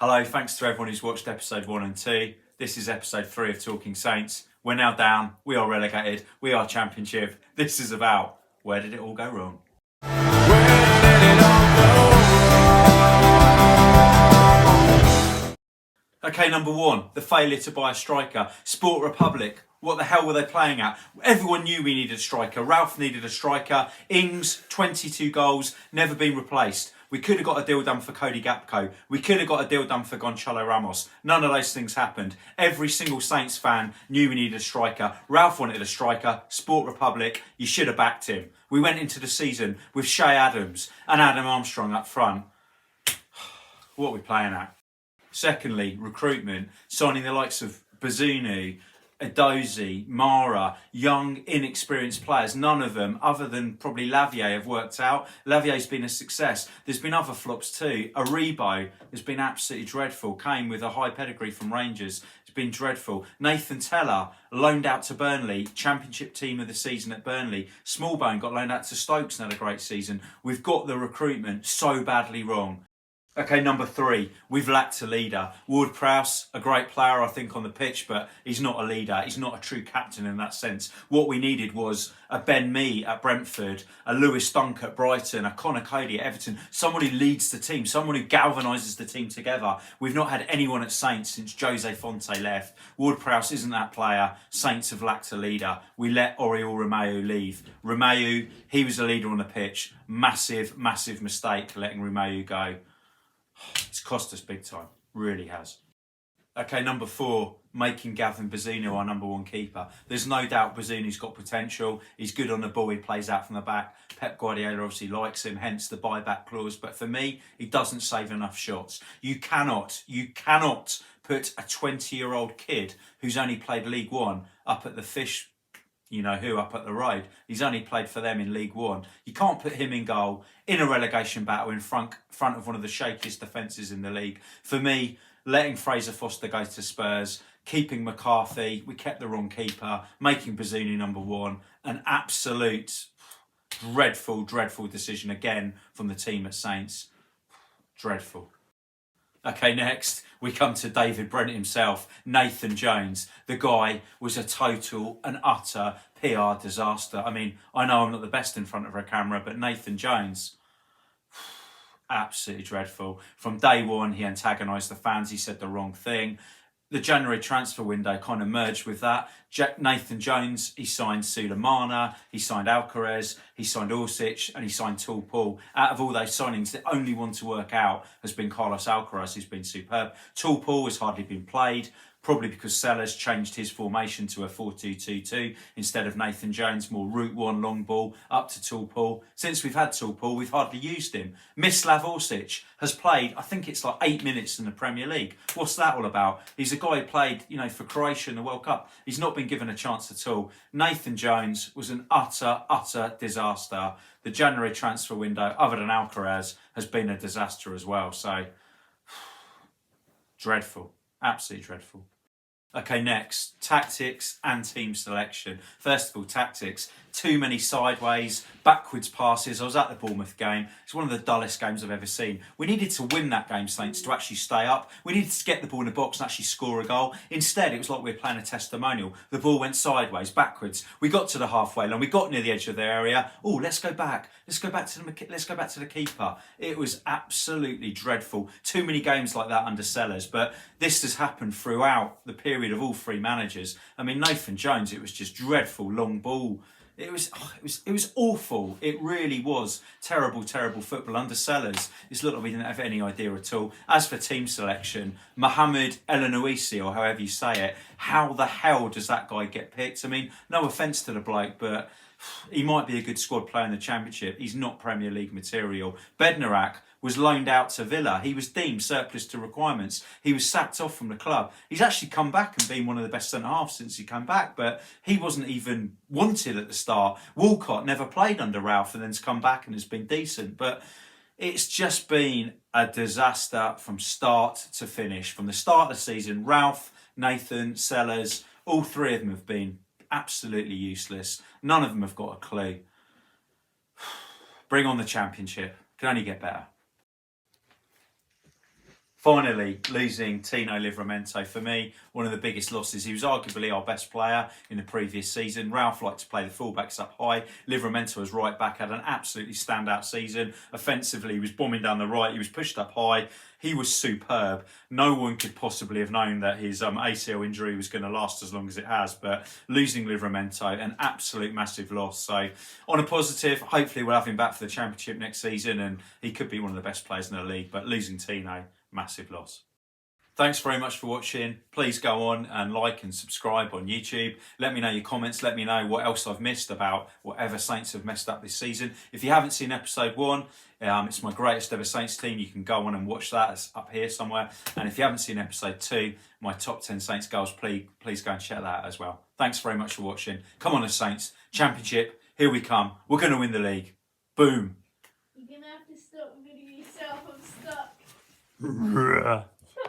Hello, thanks to everyone who's watched episode 1 and 2. This is episode 3 of Talking Saints. We're now down, we are relegated, we are Championship. This is about where did it all go wrong? Okay, number 1, the failure to buy a striker. Sport Republic, what the hell were they playing at? Everyone knew we needed a striker. Ralph needed a striker. Ings, 22 goals, never been replaced. We could have got a deal done for Cody Gakpo. We could have got a deal done for Gonçalo Ramos. None of those things happened. Every single Saints fan knew we needed a striker. Ralph wanted a striker. Sport Republic, you should have backed him. We went into the season with Shay Adams and Adam Armstrong up front. What are we playing at? Secondly, recruitment. Signing the likes of Bazunu, Edozie, Mara, young, inexperienced players. None of them, other than probably Lavier, have worked out. Lavier's been a success. There's been other flops too. Aribo has been absolutely dreadful. Came with a high pedigree from Rangers. It's been dreadful. Nathan Teller, loaned out to Burnley. Championship team of the season at Burnley. Smallbone got loaned out to Stokes and had a great season. We've got the recruitment so badly wrong. Okay, number 3, we've lacked a leader. Ward-Prowse, a great player, I think, on the pitch, but he's not a leader. He's not a true captain in that sense. What we needed was a Ben Mee at Brentford, a Lewis Dunk at Brighton, a Connor Cody at Everton, someone who leads the team, someone who galvanises the team together. We've not had anyone at Saints since Jose Fonte left. Ward-Prowse isn't that player. Saints have lacked a leader. We let Oriol Romeu leave. Romeu, he was a leader on the pitch. Massive, massive mistake letting Romeu go. It's cost us big time, really has. Okay, number 4, making Gavin Bazunu our number 1 keeper. There's no doubt Bazunu's got potential. He's good on the ball, he plays out from the back. Pep Guardiola obviously likes him, hence the buyback clause. But for me, he doesn't save enough shots. You cannot put a 20-year-old kid who's only played League One up at the Fish, up at the road. He's only played for them in League One. You can't put him in goal in a relegation battle in front of one of the shakiest defences in the league. For me, letting Fraser Foster go to Spurs, keeping McCarthy, we kept the wrong keeper, making Bazunu number 1, an absolute dreadful, dreadful decision again from the team at Saints. Dreadful. Okay, next we come to David Brent himself, Nathan Jones. The guy was a total and utter PR disaster. I mean, I know I'm not the best in front of a camera, but Nathan Jones, absolutely dreadful. From day one, he antagonised the fans. He said the wrong thing. The January transfer window kind of merged with that. Nathan Jones, he signed Sulemana, he signed Alcaraz, he signed Orsic, and he signed Tall Paul. Out of all those signings, the only one to work out has been Carlos Alcaraz, who's been superb. Tall Paul has hardly been played, probably because Sellers changed his formation to a 4-2-2-2 instead of Nathan Jones, more route 1 long ball up to Tall Paul. Since we've had Tall Paul, we've hardly used him. Mislav Orsic has played, I think it's like 8 minutes in the Premier League. What's that all about? He's a guy who played, for Croatia in the World Cup. He's not been given a chance at all. Nathan Jones was an utter, utter disaster. The January transfer window, other than Alcaraz, has been a disaster as well. So, dreadful. Absolutely dreadful. Okay, next, tactics and team selection. First of all, tactics. Too many sideways, backwards passes. I was at the Bournemouth game. It's one of the dullest games I've ever seen. We needed to win that game, Saints, to actually stay up. We needed to get the ball in the box and actually score a goal. Instead, it was like we were playing a testimonial. The ball went sideways, backwards. We got to the halfway line. We got near the edge of their area. Oh, let's go back. Let's go back to the keeper. It was absolutely dreadful. Too many games like that under Sellers. But this has happened throughout the period of all 3 managers. I mean, Nathan Jones, it was just dreadful, long ball. It was awful. It really was terrible, terrible football under Sellers. It's looked like we didn't have any idea at all. As for team selection, Mohamed Elanoisi, or however you say it, how the hell does that guy get picked? I mean, no offence to the bloke, but he might be a good squad player in the Championship. He's not Premier League material. Bednarak was loaned out to Villa. He was deemed surplus to requirements. He was sacked off from the club. He's actually come back and been one of the best centre-halves since he came back, but he wasn't even wanted at the start. Walcott never played under Ralph and then's come back and has been decent, but it's just been a disaster from start to finish. From the start of the season, Ralph, Nathan, Sellers, all 3 of them have been absolutely useless. None of them have got a clue. Bring on the Championship. Can only get better. Finally, losing Tino Livramento, for me, one of the biggest losses. He was arguably our best player in the previous season. Ralph liked to play the fullbacks up high. Livramento was right back, had an absolutely standout season. Offensively, he was bombing down the right, he was pushed up high. He was superb. No one could possibly have known that his ACL injury was going to last as long as it has, but losing Livramento, an absolute massive loss. So on a positive, hopefully we'll have him back for the Championship next season, and he could be one of the best players in the league, but losing Tino, massive loss. Thanks very much for watching. Please go on and like and subscribe on YouTube. Let me know your comments. Let me know what else I've missed about whatever Saints have messed up this season. If you haven't seen episode 1, it's my greatest ever Saints team. You can go on and watch that. It's up here somewhere. And if you haven't seen episode 2, my top 10 Saints goals, please go and check that out as well. Thanks very much for watching. Come on, the Saints. Championship, here we come. We're going to win the league. Boom. You're going to have to stop videoing yourself. I'm stuck.